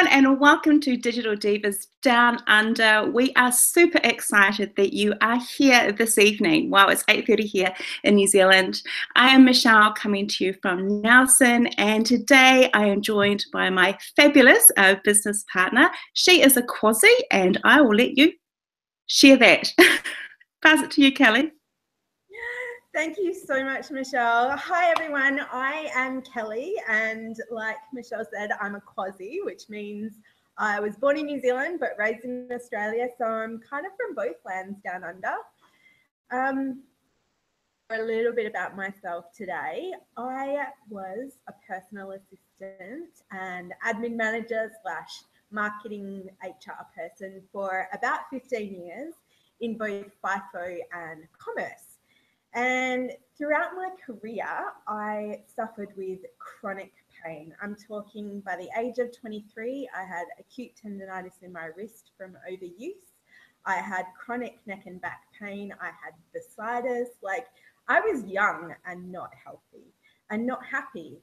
and welcome to Digital Divas Down Under. We are super excited that you are here this evening. Wow, it's 8:30 here in New Zealand. I am Michelle, coming to you from Nelson, and today I am joined by my fabulous business partner. She is a Quasi, and I will let you share that. Pass it to you, Kelly. Thank you so much, Michelle. Hi, everyone. I am Kelly, and like Michelle said, I'm a Quasi, which means I was born in New Zealand but raised in Australia, so I'm kind of from both lands down under. A little bit about myself today. I was a personal assistant and admin manager / marketing HR person for about 15 years in both FIFO and commerce. And throughout my career, I suffered with chronic pain. I'm talking by the age of 23, I had acute tendonitis in my wrist from overuse. I had chronic neck and back pain. I had bursitis. Like, I was young and not healthy and not happy.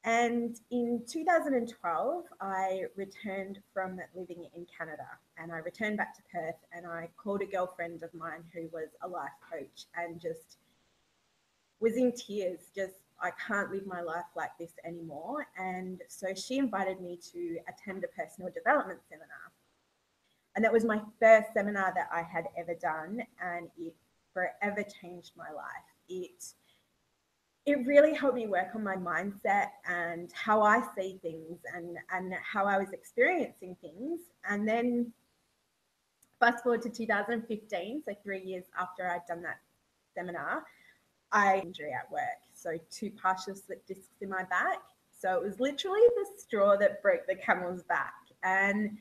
And in 2012, I returned from living in Canada, and I returned back to Perth, and I called a girlfriend of mine who was a life coach and just was in tears. I can't live my life like this anymore. And so she invited me to attend a personal development seminar. And that was my first seminar that I had ever done, and it forever changed my life. It really helped me work on my mindset and how I see things and how I was experiencing things. And then fast forward to 2015, so 3 years after I'd done that seminar, I had injury at work. So 2 partial slip discs in my back. So it was literally the straw that broke the camel's back. And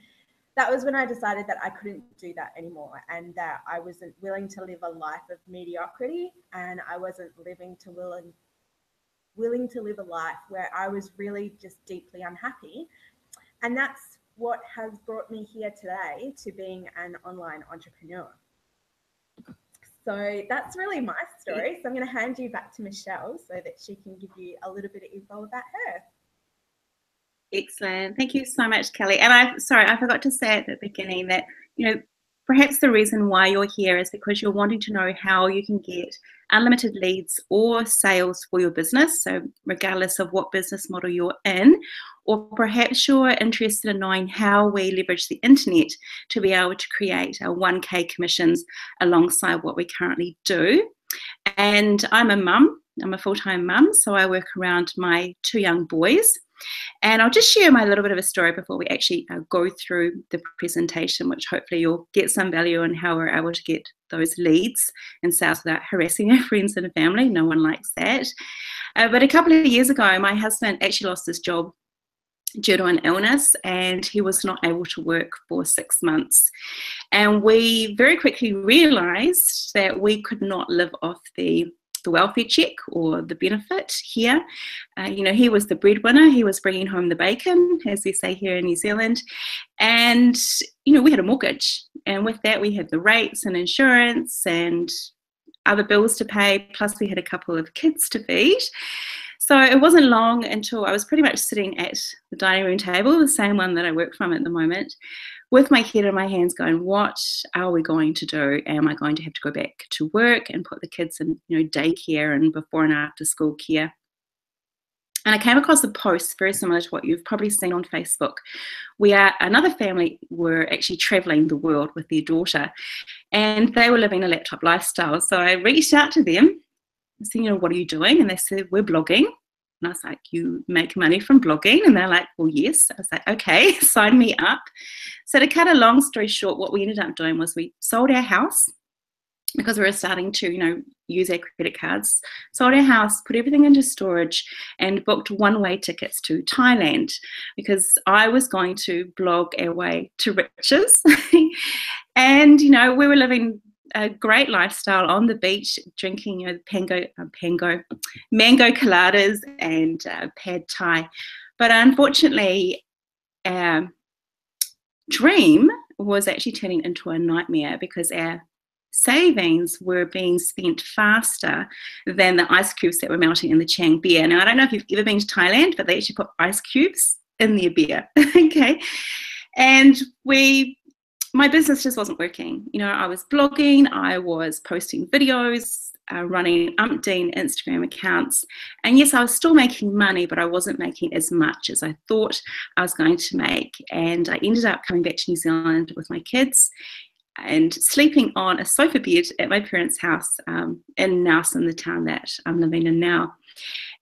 that was when I decided that I couldn't do that anymore, and that I wasn't willing to live a life of mediocrity, and I wasn't willing to live a life where I was really just deeply unhappy. And that's what has brought me here today to being an online entrepreneur. So that's really my story. So I'm going to hand you back to Michelle so that she can give you a little bit of info about her. Excellent. Thank you so much, Kelly. And I forgot to say at the beginning that, perhaps the reason why you're here is because you're wanting to know how you can get unlimited leads or sales for your business. So regardless of what business model you're in, or perhaps you're interested in knowing how we leverage the internet to be able to create our 1K commissions alongside what we currently do. And I'm a mum. I'm a full-time mum, so I work around my 2 young boys. And I'll just share my little bit of a story before we actually go through the presentation, which hopefully you'll get some value on how we're able to get those leads and sales without harassing our friends and family. No one likes that. But a couple of years ago, my husband actually lost his job due to an illness, and he was not able to work for 6 months. And we very quickly realized that we could not live off the welfare check or the benefit here. He was the breadwinner. He was bringing home the bacon, as we say here in New Zealand. And, we had a mortgage. And with that, we had the rates and insurance and other bills to pay. Plus, we had a couple of kids to feed. So it wasn't long until I was pretty much sitting at the dining room table, the same one that I work from at the moment, with my head in my hands going, what are we going to do? Am I going to have to go back to work and put the kids in, daycare and before and after school care? And I came across a post very similar to what you've probably seen on Facebook, where another family were actually traveling the world with their daughter, and they were living a laptop lifestyle. So I reached out to them and said, what are you doing? And they said, we're blogging. And I was like, you make money from blogging? And they're like, well, yes. I was like, okay, sign me up. So to cut a long story short, what we ended up doing was we sold our house because we were starting to, use our credit cards, sold our house, put everything into storage, and booked one-way tickets to Thailand because I was going to blog our way to riches. And, we were living a great lifestyle on the beach, drinking mango coladas and pad thai. But unfortunately, our dream was actually turning into a nightmare because our savings were being spent faster than the ice cubes that were melting in the Chiang Beer. Now, I don't know if you've ever been to Thailand, but they actually put ice cubes in their beer. Okay. And my business just wasn't working. You know, I was blogging, I was posting videos, running umpteen Instagram accounts. And yes, I was still making money, but I wasn't making as much as I thought I was going to make. And I ended up coming back to New Zealand with my kids and sleeping on a sofa bed at my parents' house in Nelson, the town that I'm living in now.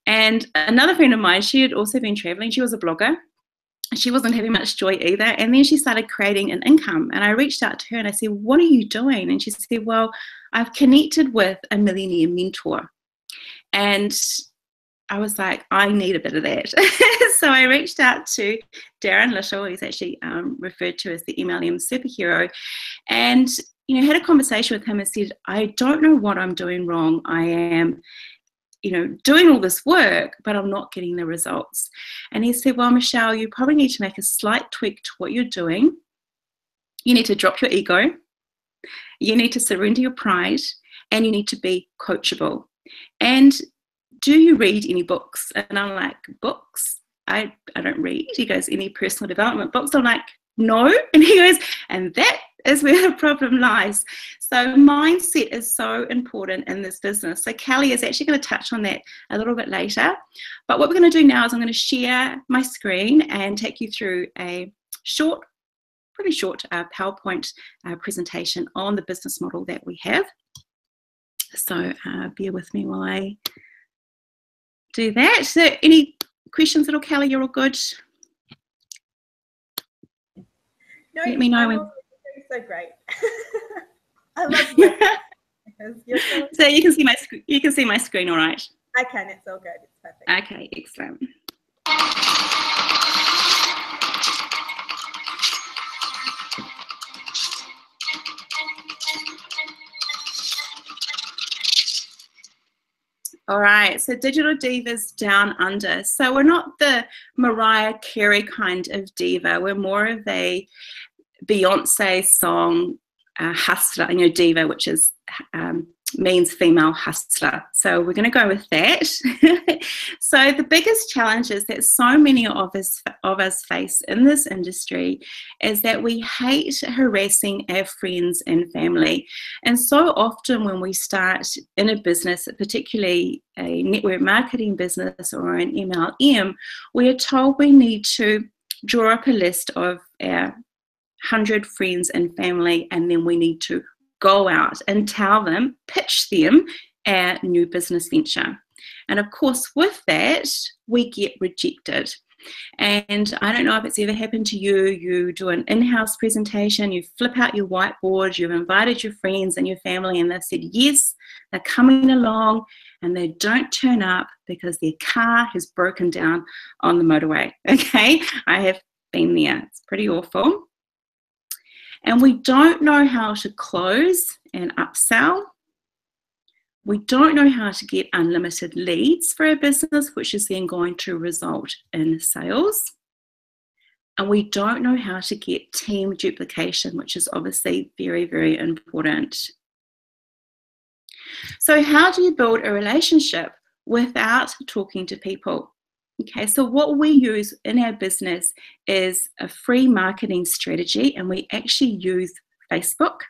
And another friend of mine, she had also been traveling. She was a blogger. She wasn't having much joy either. And then she started creating an income. And I reached out to her and I said, what are you doing? And she said, well, I've connected with a millionaire mentor. And I was like, I need a bit of that. So I reached out to Darren Little. He's actually referred to as the MLM superhero. And, you know, had a conversation with him and said, I don't know what I'm doing wrong. I am, you know, doing all this work, but I'm not getting the results. And he said, well, Michelle, you probably need to make a slight tweak to what you're doing. You need to drop your ego. You need to surrender your pride, and you need to be coachable. And do you read any books? And I'm like, books? I don't read. He goes, any personal development books? I'm like, no. And he goes, and that is where the problem lies. So mindset is so important in this business. So Kelly is actually going to touch on that a little bit later. But what we're going to do now is I'm going to share my screen and take you through a pretty short PowerPoint presentation on the business model that we have. So bear with me while I do that. So any questions at all, Kelly? You're all good? No, let me know when. So great. I love you. So you can see my screen, all right? I can. It's all good. It's perfect. Okay, excellent. All right, so Digital Divas Down Under. So we're not the Mariah Carey kind of diva. We're more of a Beyonce song hustler, you know, diva, which is means female hustler. So we're going to go with that. So the biggest challenges that so many of us face in this industry is that we hate harassing our friends and family. And so often when we start in a business, particularly a network marketing business or an MLM, we are told we need to draw up a list of our 100 friends and family, and then we need to go out and tell them, pitch them our new business venture. And of course, with that, we get rejected. And I don't know if it's ever happened to you. You do an in-house presentation, you flip out your whiteboard, you've invited your friends and your family, and they've said yes, they're coming along, and they don't turn up because their car has broken down on the motorway. Okay, I have been there. It's pretty awful. And we don't know how to close and upsell. We don't know how to get unlimited leads for our business, which is then going to result in sales. And we don't know how to get team duplication, which is obviously very, very important. So how do you build a relationship without talking to people? Okay, so what we use in our business is a free marketing strategy, and we actually use Facebook,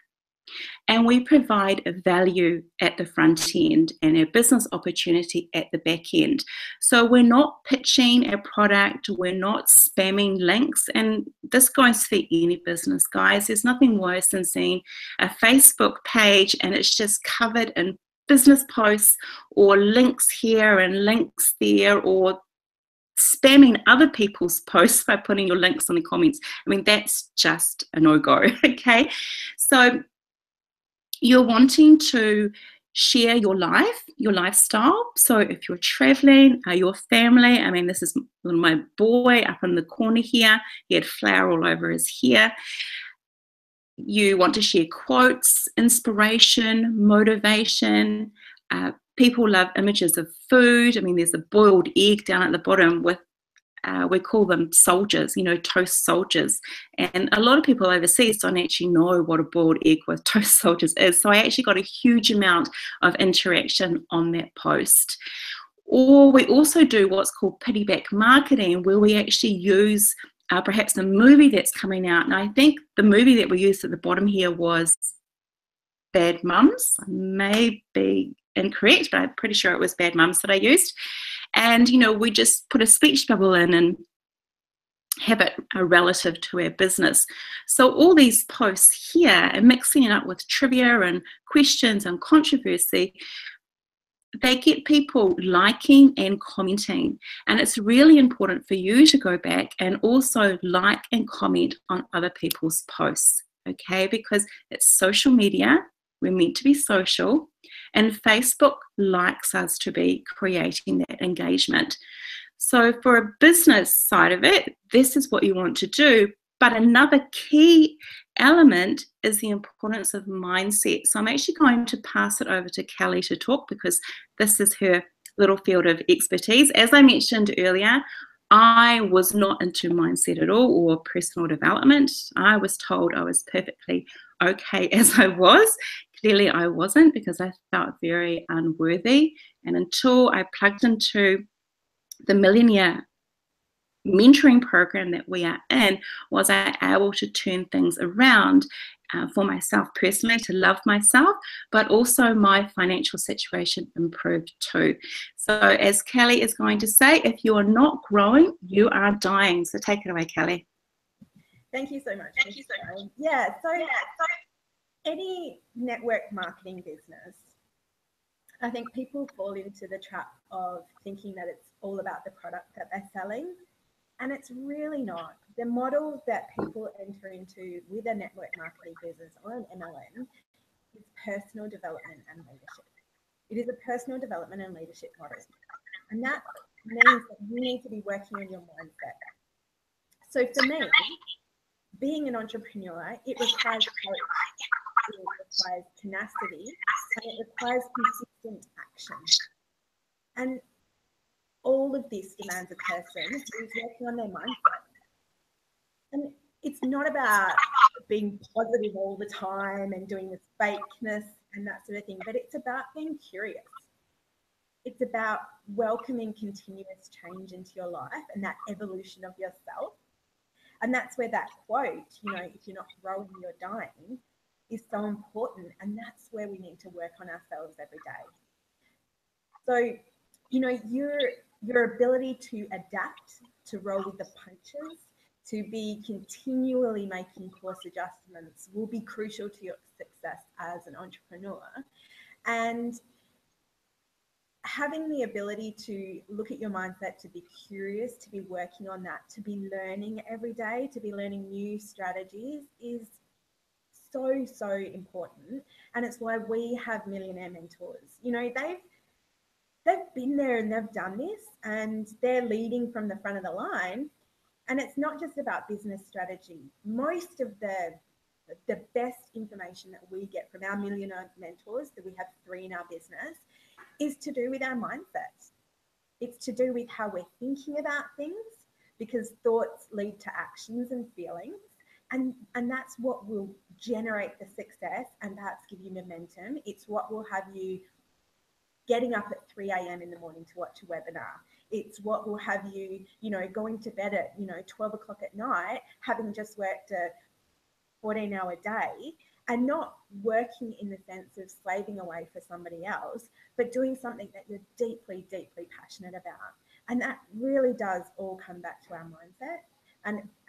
and we provide a value at the front end and a business opportunity at the back end. So we're not pitching a product, we're not spamming links, and this goes for any business, guys. There's nothing worse than seeing a Facebook page and it's just covered in business posts or links here and links there, or spamming other people's posts by putting your links in the comments. I mean, that's just a no-go, okay? So you're wanting to share your life, your lifestyle. So if you're traveling, your family, I mean, this is my boy up in the corner here. He had flour all over his hair. You want to share quotes, inspiration, motivation. People love images of food. I mean, there's a boiled egg down at the bottom with, we call them soldiers, you know, toast soldiers. And a lot of people overseas don't actually know what a boiled egg with toast soldiers is. So I actually got a huge amount of interaction on that post. Or we also do what's called piggyback marketing, where we actually use perhaps a movie that's coming out. And I think the movie that we used at the bottom here was Bad Mums. I may be incorrect, but I'm pretty sure it was Bad Mums that I used. And, we just put a speech bubble in and have it relative to our business. So all these posts here, and mixing it up with trivia and questions and controversy, they get people liking and commenting. And it's really important for you to go back and also like and comment on other people's posts, okay? Because it's social media. We're meant to be social. And Facebook likes us to be creating that engagement. So for a business side of it, this is what you want to do. But another key element is the importance of mindset. So I'm actually going to pass it over to Kelly to talk, because this is her little field of expertise. As I mentioned earlier, I was not into mindset at all, or personal development. I was told I was perfectly okay as I was. Clearly I wasn't, because I felt very unworthy. And until I plugged into the Millionaire mentoring program that we are in, was I able to turn things around for myself personally, to love myself, but also my financial situation improved too. So as Kelly is going to say, if you are not growing, you are dying. So take it away, Kelly. Thank you so much. Yeah, so any network marketing business, I think people fall into the trap of thinking that it's all about the product that they're selling. And it's really not. The model that people enter into with a network marketing business or an MLM is personal development and leadership. It is a personal development and leadership model. And that means that you need to be working on your mindset. So for me, being an entrepreneur, it requires courage, it requires tenacity, and it requires consistent action. And all of this demands a person who is working on their mindset. And it's not about being positive all the time and doing this fakeness and that sort of thing, but it's about being curious. It's about welcoming continuous change into your life and that evolution of yourself. And that's where that quote, if you're not growing, you're dying, is so important. And that's where we need to work on ourselves every day. So, your ability to adapt, to roll with the punches, to be continually making course adjustments will be crucial to your success as an entrepreneur. And having the ability to look at your mindset, to be curious, to be working on that, to be learning every day, to be learning new strategies is so, so important. And it's why we have millionaire mentors. They've been there and they've done this, and they're leading from the front of the line. And it's not just about business strategy. Most of the best information that we get from our millionaire mentors, that we have 3 in our business, is to do with our mindset. It's to do with how we're thinking about things, because thoughts lead to actions and feelings. And that's what will generate the success and perhaps give you momentum. It's what will have you getting up at 3 a.m. in the morning to watch a webinar. It's what will have you, going to bed at, 12 o'clock at night, having just worked a 14-hour day, and not working in the sense of slaving away for somebody else, but doing something that you're deeply, deeply passionate about. And that really does all come back to our mindset.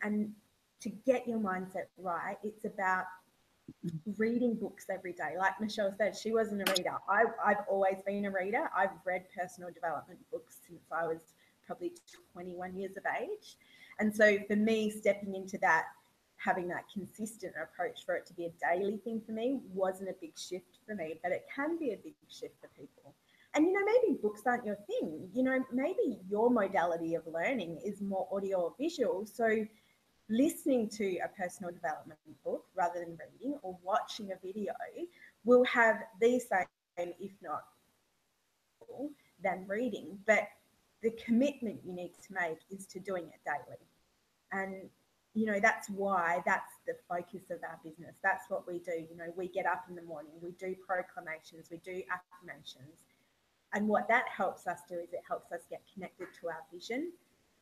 And to get your mindset right, it's about reading books every day. Like Michelle said, she wasn't a reader. I've always been a reader. I've read personal development books since I was probably 21 years of age. And so for me, stepping into that, having that consistent approach for it to be a daily thing for me wasn't a big shift for me, but it can be a big shift for people. And, maybe books aren't your thing. Maybe your modality of learning is more audio or visual. So listening to a personal development book rather than reading, or watching a video, will have the same, if not more, than reading. But the commitment you need to make is to doing it daily. And, that's why that's the focus of our business. That's what we do. We get up in the morning, we do proclamations, we do affirmations. And what that helps us do is it helps us get connected to our vision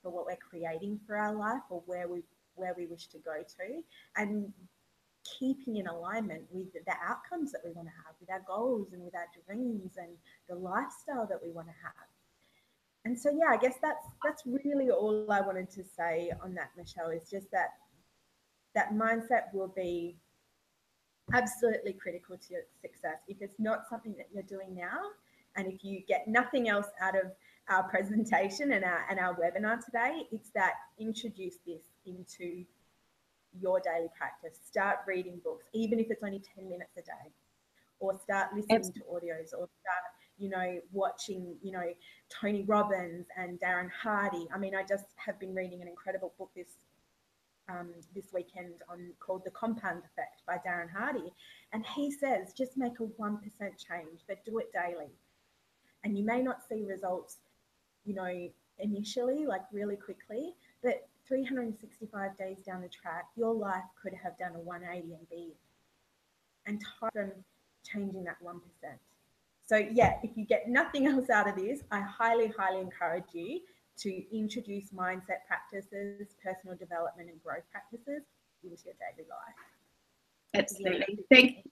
for what we're creating for our life, or where we wish to go to, and keeping in alignment with the outcomes that we want to have, with our goals and with our dreams and the lifestyle that we want to have. And so, yeah, I guess that's really all I wanted to say on that, Michelle, is just that mindset will be absolutely critical to your success. If it's not something that you're doing now, and if you get nothing else out of our presentation and our webinar today, it's that introduce this into your daily practice. Start reading books, even if it's only 10 minutes a day, or start listening to audios, or start, watching, Tony Robbins and Darren Hardy. I mean, I just have been reading an incredible book this weekend called The Compound Effect by Darren Hardy. And he says, just make a 1% change, but do it daily. And you may not see results, initially, like really quickly, but 365 days down the track, your life could have done a 180 and be entirely from changing that 1%. So yeah, if you get nothing else out of this, I highly, highly encourage you to introduce mindset practices, personal development and growth practices into your daily life. Absolutely.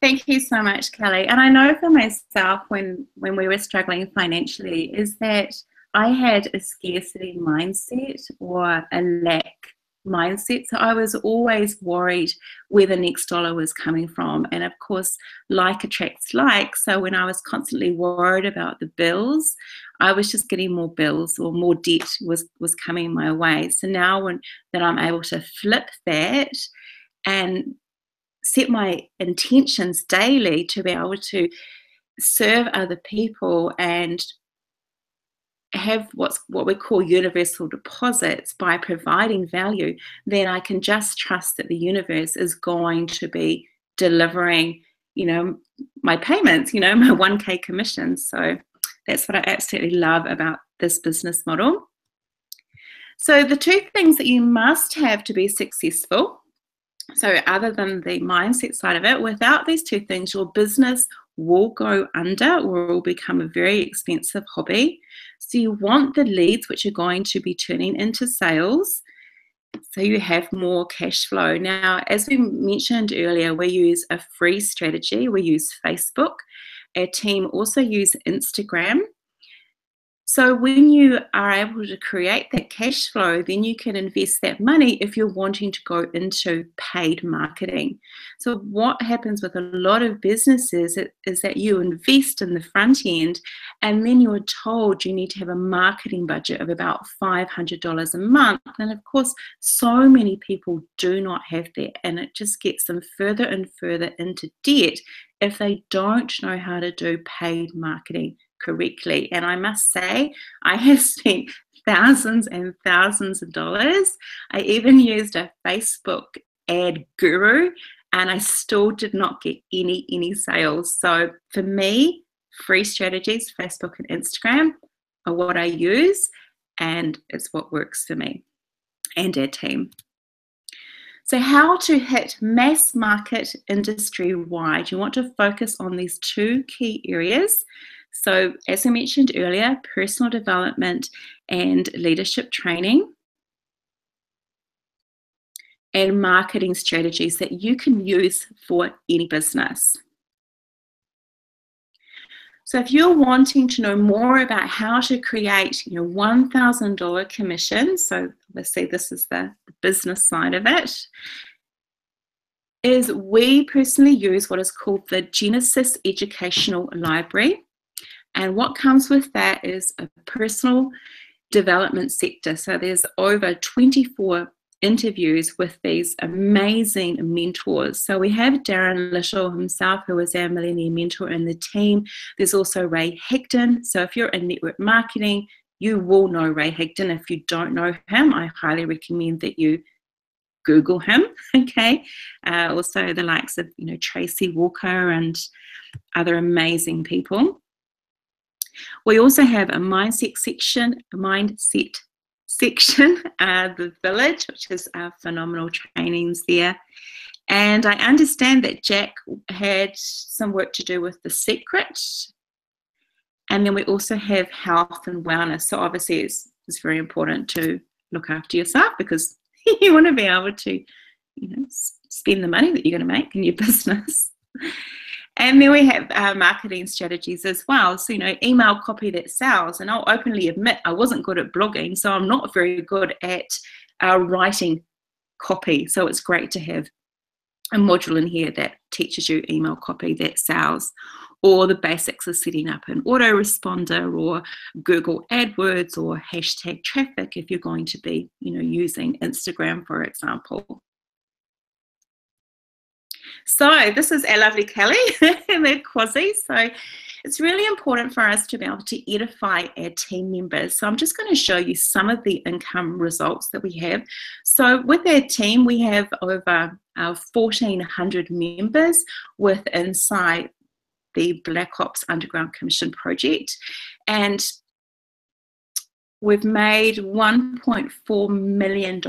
Thank you so much, Kelly. And I know for myself, when we were struggling financially, is that I had a scarcity mindset or a lack mindset. So I was always worried where the next dollar was coming from. And of course, like attracts like. So when I was constantly worried about the bills, I was just getting more bills, or more debt was coming my way. So now that I'm able to flip that and set my intentions daily to be able to serve other people and have what we call universal deposits by providing value, then I can just trust that the universe is going to be delivering, my payments, my 1K commissions. So that's what I absolutely love about this business model. So the two things that you must have to be successful, so other than the mindset side of it, without these two things, your business will go under or will become a very expensive hobby. So you want the leads which are going to be turning into sales, so you have more cash flow. Now, as we mentioned earlier, we use a free strategy. We use Facebook. Our team also use Instagram. So when you are able to create that cash flow, then you can invest that money if you're wanting to go into paid marketing. So what happens with a lot of businesses is that you invest in the front end, and then you're told you need to have a marketing budget of about $500 a month. And of course, so many people do not have that, and it just gets them further and further into debt if they don't know how to do paid marketing correctly. And I must say, I have spent thousands and thousands of dollars. I even used a Facebook ad guru, and I still did not get any sales. So for me, free strategies, Facebook and Instagram, are what I use, and it's what works for me and our team. So how to hit mass market industry wide? You want to focus on these two key areas. So as I mentioned earlier, personal development and leadership training, and marketing strategies that you can use for any business. So if you're wanting to know more about how to create $1,000 commissions, so let's say this is the business side of it, is we personally use what is called the Genesis Educational Library. And what comes with that is a personal development sector. So there's over 24 interviews with these amazing mentors. So we have Darren Little himself, who is our Millennium Mentor in the team. There's also Ray Higdon. So if you're in network marketing, you will know Ray Higdon. If you don't know him, I highly recommend that you Google him, okay? Also the likes of, Tracy Walker and other amazing people. We also have a mindset section, the Village, which is our phenomenal trainings there. And I understand that Jack had some work to do with The Secret. And then we also have health and wellness. So obviously it's very important to look after yourself, because you want to be able to, spend the money that you're going to make in your business. And then we have marketing strategies as well. So, email copy that sells. And I'll openly admit I wasn't good at blogging, so I'm not very good at writing copy. So it's great to have a module in here that teaches you email copy that sells, or the basics of setting up an autoresponder or Google AdWords or hashtag traffic if you're going to be, using Instagram, for example. So this is our lovely Kelly, the Quasi. So it's really important for us to be able to edify our team members. So I'm just going to show you some of the income results that we have. So with our team, we have over 1,400 members with inside the Black Ops Underground Commission project. And we've made $1.4 million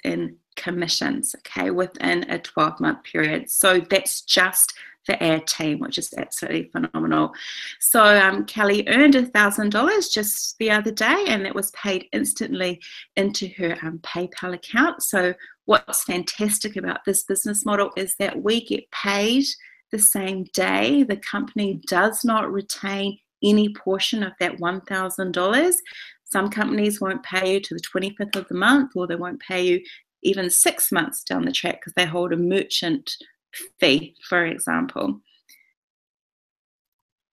in commissions, okay, within a 12-month period. So that's just for our team, which is absolutely phenomenal. So Kelly earned $1,000 just the other day, and that was paid instantly into her PayPal account. So what's fantastic about this business model is that we get paid the same day. The company does not retain any portion of that $1,000. Some companies won't pay you to the 25th of the month, or they won't pay you even 6 months down the track because they hold a merchant fee, for example.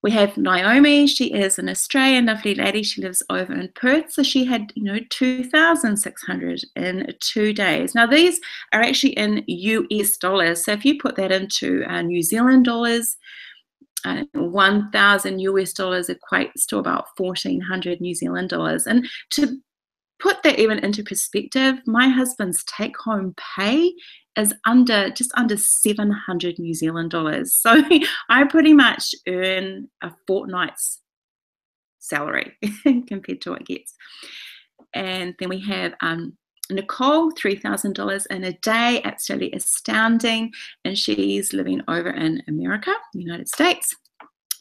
We have Naomi. She is an Australian lovely lady. She lives over in Perth. So she had, 2,600 in 2 days. Now these are actually in US dollars. So if you put that into New Zealand dollars, 1,000 US dollars equates to about 1,400 New Zealand dollars. And to put that even into perspective, my husband's take-home pay is just under 700 New Zealand dollars. So I pretty much earn a fortnight's salary compared to what he gets. And then we have Nicole, $3,000 in a day, absolutely astounding. And she's living over in America, the United States.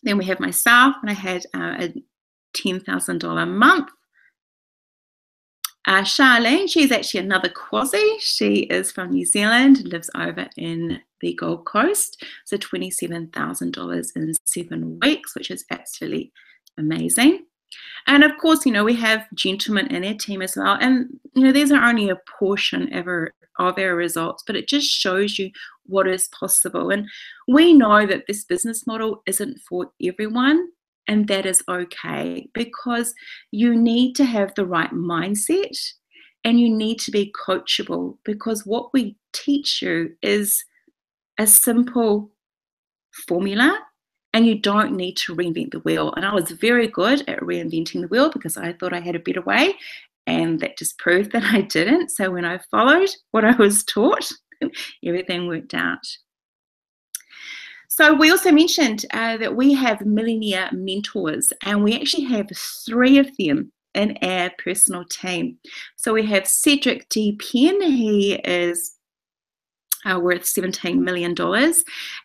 Then we have myself, and I had a $10,000 a month. Charlene, she's actually another Quasi. She is from New Zealand, lives over in the Gold Coast. So $27,000 in 7 weeks, which is absolutely amazing. And of course, we have gentlemen in our team as well. And, these are only a portion of our results, but it just shows you what is possible. And we know that this business model isn't for everyone. And that is okay, because you need to have the right mindset and you need to be coachable, because what we teach you is a simple formula and you don't need to reinvent the wheel. And I was very good at reinventing the wheel because I thought I had a better way, and that just proved that I didn't. So when I followed what I was taught, everything worked out. So we also mentioned that we have millionaire mentors, and we actually have 3 of them in our personal team. So we have Cedric D. Penn. He is worth $17 million,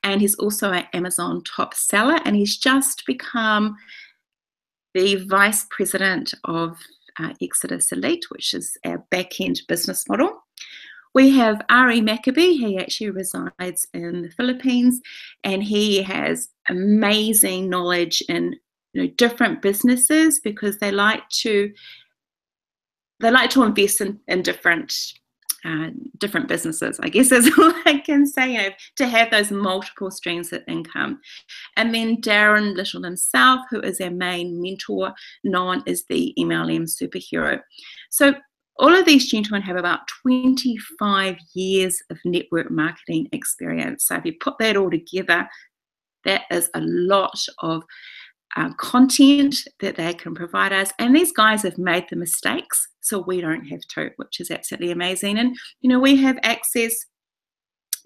and he's also an Amazon top seller, and he's just become the vice president of Exodus Elite, which is our back-end business model. We have Ari Maccabee. He actually resides in the Philippines, and he has amazing knowledge in different businesses, because they like to invest in different businesses, I guess is all I can say, to have those multiple streams of income. And then Darren Little himself, who is our main mentor, known as the MLM superhero. So all of these gentlemen have about 25 years of network marketing experience. So if you put that all together, that is a lot of content that they can provide us. And these guys have made the mistakes, so we don't have to, which is absolutely amazing. And, we have access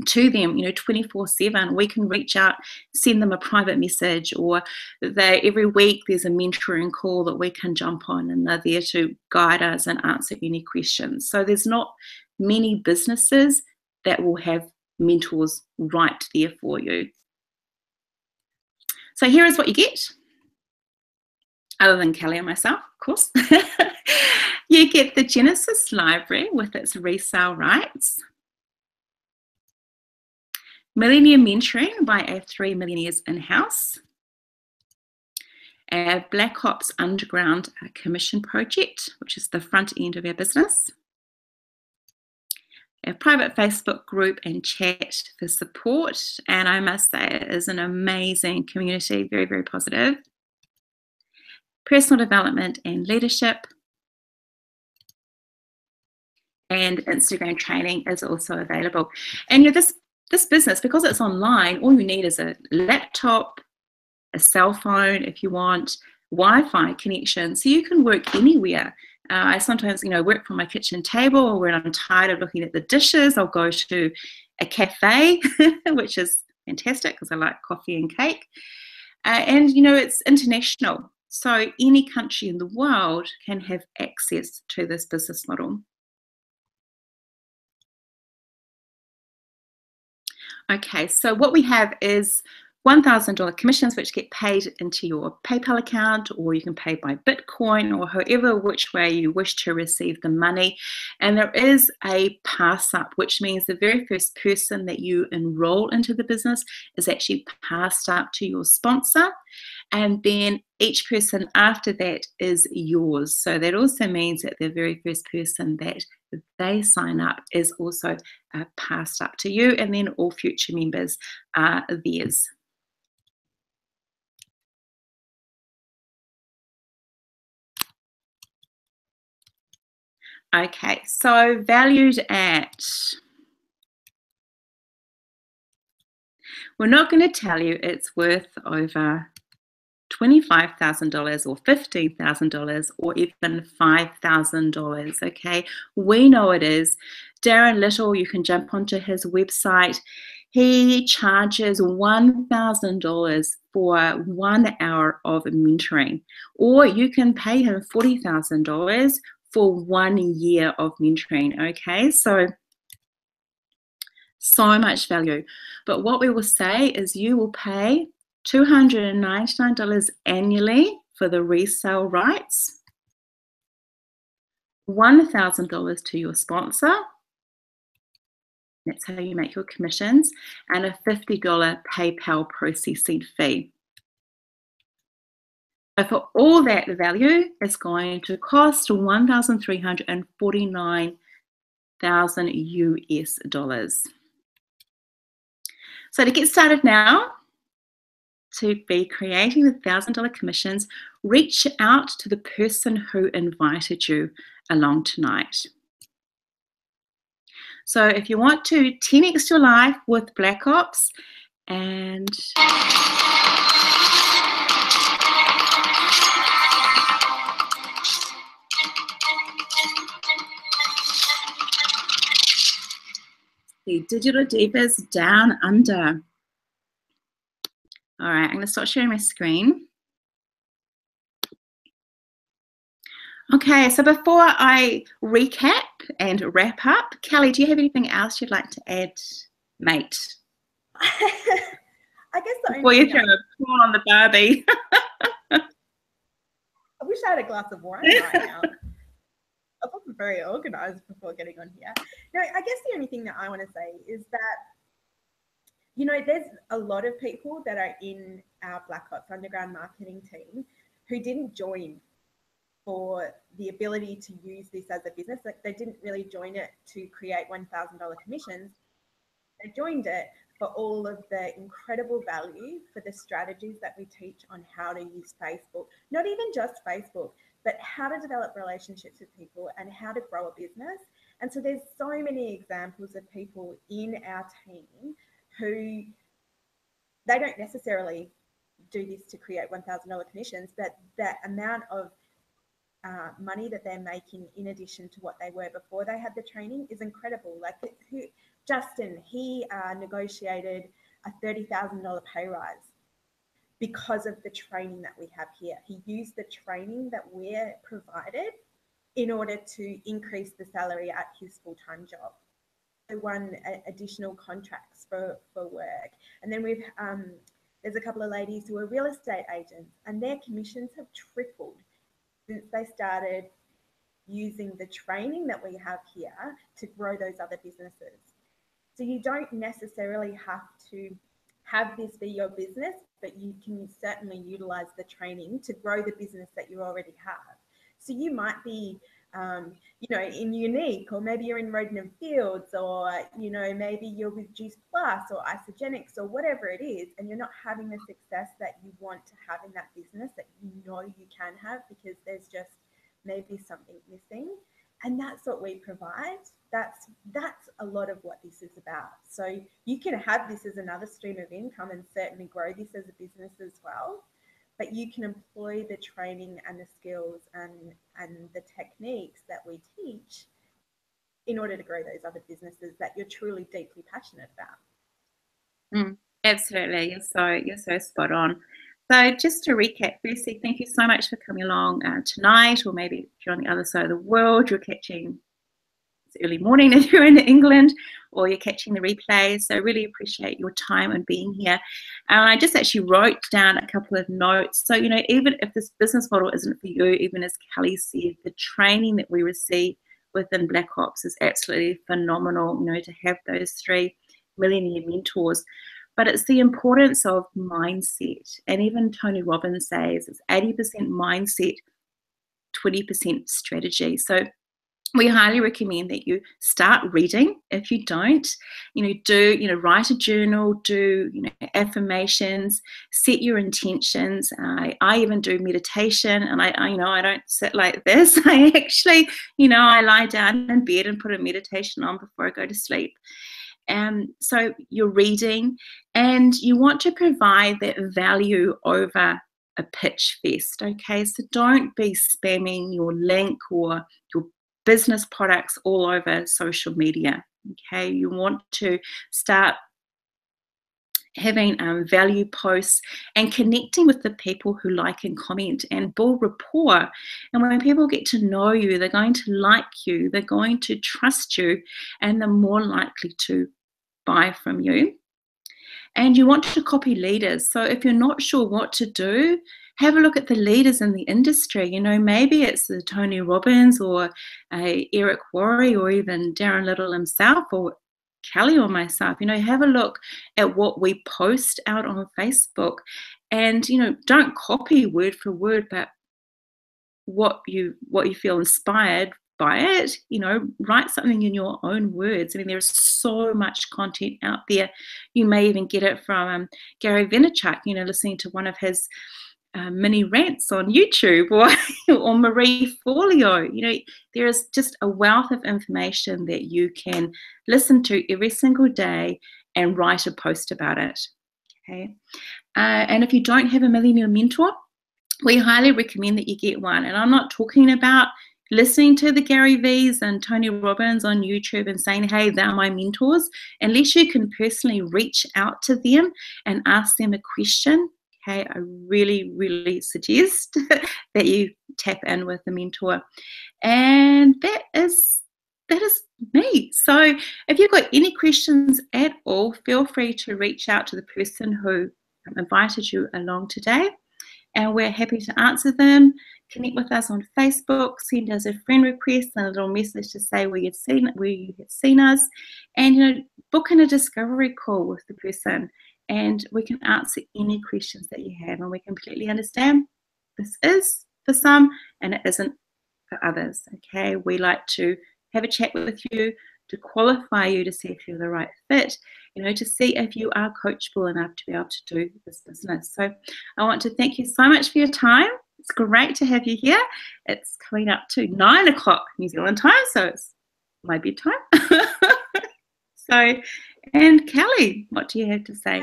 to them, 24/7. We can reach out, send them a private message, or every week there's a mentoring call that we can jump on, and they're there to guide us and answer any questions. So there's not many businesses that will have mentors right there for you. So here is what you get. other than Kelly and myself, of course. You get the Genesis library with its resale rights. Millennium Mentoring by our 3 millionaires in-house. Our Black Ops Underground Commission Project, which is the front end of our business. Our private Facebook group and chat for support. And I must say it is an amazing community, very, very positive. Personal development and leadership. And Instagram training is also available. And this business, because it's online, all you need is a laptop, a cell phone if you want, Wi-Fi connection, so you can work anywhere. I sometimes, work from my kitchen table, or when I'm tired of looking at the dishes, I'll go to a cafe, which is fantastic because I like coffee and cake. And it's international, so any country in the world can have access to this business model. Okay, so what we have is $1,000 commissions which get paid into your PayPal account, or you can pay by Bitcoin, or however which way you wish to receive the money. And there is a pass up, which means the very first person that you enroll into the business is actually passed up to your sponsor. And then each person after that is yours. So that also means that the very first person that they sign up is also passed up to you, and then all future members are theirs. Okay, so valued at, we're not going to tell you it's worth over $25,000 or $15,000 or even $5,000, okay? We know it is. Darren Little, you can jump onto his website. He charges $1,000 for 1 hour of mentoring, or you can pay him $40,000 for 1 year of mentoring, okay? So much value. But what we will say is you will pay $299 annually for the resale rights, $1,000 to your sponsor. That's how you make your commissions, and a $50 PayPal processing fee. So for all that value, it's going to cost $1,349,000 US dollars. So to get started now, to be creating the $1,000 commissions, reach out to the person who invited you along tonight. So if you want to 10x your life with Black Ops, and the Digital Divas Down Under. All right, I'm going to start sharing my screen. Okay, so before I recap and wrap up, Kelly, do you have anything else you'd like to add, mate? I guess before you throw a prawn on the Barbie. I wish I had a glass of wine right now. I wasn't very organized before getting on here. No, I guess the only thing that I want to say is that, there's a lot of people that are in our Black Ops Underground marketing team who didn't join for the ability to use this as a business. Like, they didn't really join it to create $1,000 commissions. They joined it for all of the incredible value, for the strategies that we teach on how to use Facebook, not even just Facebook, but how to develop relationships with people and how to grow a business. And so there's so many examples of people in our team who, they don't necessarily do this to create $1,000 commissions, but that amount of money that they're making in addition to what they were before they had the training is incredible. Like Justin, he negotiated a $30,000 pay rise because of the training that we have here. He used the training that we're provided in order to increase the salary at his full-time job. They won additional contracts for work. And then there's a couple of ladies who are real estate agents, and their commissions have tripled since they started using the training that we have here to grow those other businesses. So you don't necessarily have to have this be your business, but you can certainly utilize the training to grow the business that you already have. So you might be, in Unique, or maybe you're in Roden and Fields, or, maybe you're with Juice Plus or Isogenics or whatever it is, and you're not having the success that you want to have in that business that you can have, because there's just maybe something missing. And that's what we provide. That's a lot of what this is about. So you can have this as another stream of income and certainly grow this as a business as well. But you can employ the training and the skills and the techniques that we teach in order to grow those other businesses that you're truly deeply passionate about. Absolutely, you're so spot on. So just to recap, firstly, thank you so much for coming along tonight, or maybe if you're on the other side of the world, you're catching it's early morning if you're in England, or you're catching the replay. So really appreciate your time and being here. And I just actually wrote down a couple of notes. So, even if this business model isn't for you, even as Kelly said, the training that we receive within Black Ops is absolutely phenomenal, to have those 3 millionaire mentors. But it's the importance of mindset. And even Tony Robbins says it's 80% mindset, 20% strategy. So we highly recommend that you start reading. If you don't, write a journal, do, affirmations, set your intentions. I even do meditation, and I don't sit like this. I actually, I lie down in bed and put a meditation on before I go to sleep. So you're reading, and you want to provide that value over a pitch fest. Okay, so don't be spamming your link or your business products all over social media. Okay, you want to start having value posts and connecting with the people who like and comment, and build rapport. And when people get to know you, they're going to like you, they're going to trust you, and they're more likely to buy from you. And you want to copy leaders. So if you're not sure what to do, have a look at the leaders in the industry. Maybe it's the Tony Robbins, or Eric Worre, or even Darren Little himself, or Kelly or myself. Have a look at what we post out on Facebook, and don't copy word for word, but what you feel inspired by it, write something in your own words. I mean, there's so much content out there. You may even get it from Gary Vaynerchuk, listening to one of his mini rants on YouTube, or Marie Forleo. There is just a wealth of information that you can listen to every single day and write a post about it. Okay, and if you don't have a millionaire mentor, we highly recommend that you get one. And I'm not talking about listening to the Gary V's and Tony Robbins on YouTube and saying, hey, they're my mentors, unless you can personally reach out to them and ask them a question. Okay, I really, really suggest that you tap in with a mentor. And that is me. So if you've got any questions at all, feel free to reach out to the person who invited you along today, and we're happy to answer them. Connect with us on Facebook, send us a friend request and a little message to say where you had seen us, and book in a discovery call with the person, and we can answer any questions that you have. And we completely understand this is for some and it isn't for others. Okay, we like to have a chat with you to qualify you, to see if you're the right fit, to see if you are coachable enough to be able to do this business. So I want to thank you so much for your time. It's great to have you here. It's coming up to 9 o'clock New Zealand time, so it's my bedtime. So, and Kelly, what do you have to say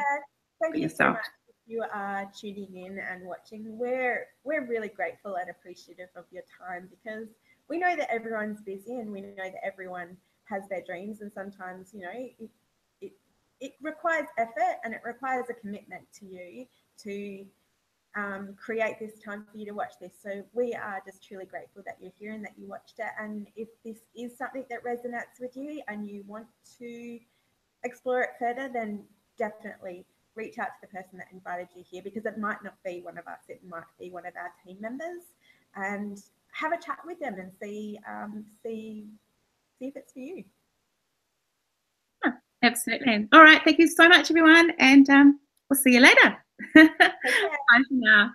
Thank for you yourself? so much. If you are tuning in and watching, we're really grateful and appreciative of your time, because we know that everyone's busy, and we know that everyone has their dreams, and sometimes it requires effort, and it requires a commitment to you to create this time for you to watch this. So we are just truly grateful that you're here and that you watched it. And if this is something that resonates with you and you want to explore it further, then definitely reach out to the person that invited you here, because it might not be one of us, it might be one of our team members, and have a chat with them and see if it's for you. Yeah, absolutely. All right. Thank you so much, everyone. And we'll see you later. Bye for now.